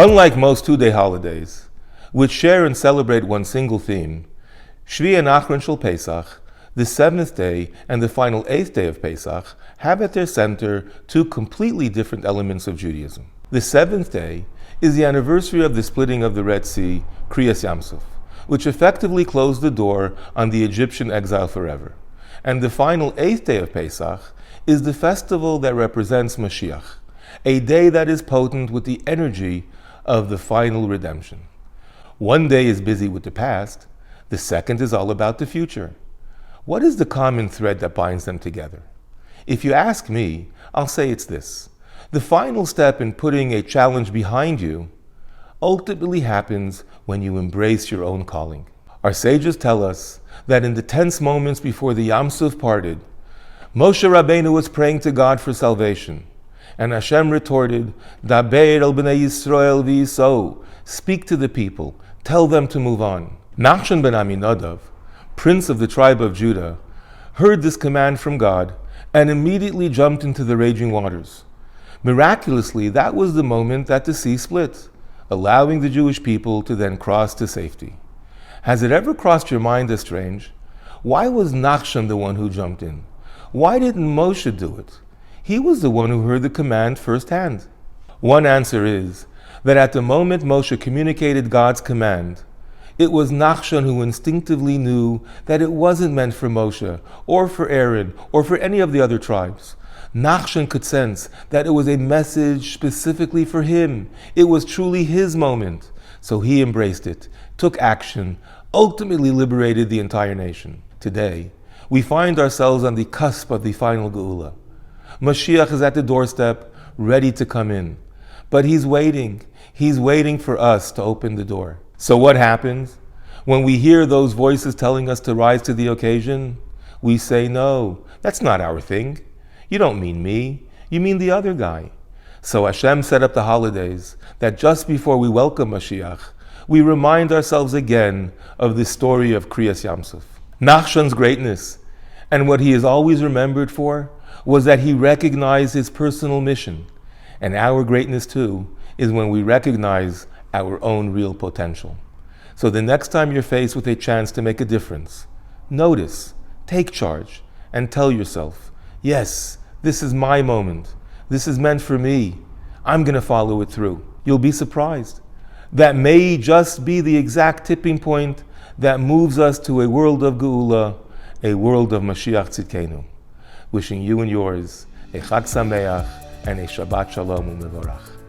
Unlike most two-day holidays, which share and celebrate one single theme, Shvi and Acharon Shel Pesach, the seventh day and the final eighth day of Pesach, have at their center two completely different elements of Judaism. The seventh day is the anniversary of the splitting of the Red Sea, Kriyas Yamsuf, which effectively closed the door on the Egyptian exile forever. And the final eighth day of Pesach is the festival that represents Moshiach, a day that is potent with the energy of the final redemption. One day is busy with the past, the second is all about the future. What is the common thread that binds them together? If you ask me, I'll say it's this. The final step in putting a challenge behind you ultimately happens when you embrace your own calling. Our sages tell us that in the tense moments before the Yam Suf parted, Moshe Rabbeinu was praying to God for salvation, and Hashem retorted, Daber el b'nei Yisrael v'yiso, speak to the people, tell them to move on. Nachshon ben Aminadav, prince of the tribe of Judah, heard this command from God and immediately jumped into the raging waters. Miraculously, that was the moment that the sea split, allowing the Jewish people to then cross to safety. Has it ever crossed your mind as strange? Why was Nachshon the one who jumped in? Why didn't Moshe do it? He was the one who heard the command firsthand. One answer is that at the moment Moshe communicated God's command, it was Nachshon who instinctively knew that it wasn't meant for Moshe, or for Aaron, or for any of the other tribes. Nachshon could sense that it was a message specifically for him. It was truly his moment. So he embraced it, took action, ultimately liberated the entire nation. Today, we find ourselves on the cusp of the final Geula. Moshiach is at the doorstep, ready to come in. But he's waiting. He's waiting for us to open the door. So what happens? When we hear those voices telling us to rise to the occasion, we say, no, that's not our thing. You don't mean me, you mean the other guy. So Hashem set up the holidays that just before we welcome Moshiach, we remind ourselves again of the story of Kriyas Yamsuf. Nachshon's greatness, and what he is always remembered for, was that he recognized his personal mission. And our greatness too is when we recognize our own real potential. So the next time you're faced with a chance to make a difference, notice, take charge, and tell yourself, yes, this is my moment. This is meant for me. I'm going to follow it through. You'll be surprised. That may just be the exact tipping point that moves us to a world of Geula, a world of Moshiach Tzidkenu. Wishing you and yours a Chag Sameach and a Shabbat Shalom u'Mevorach.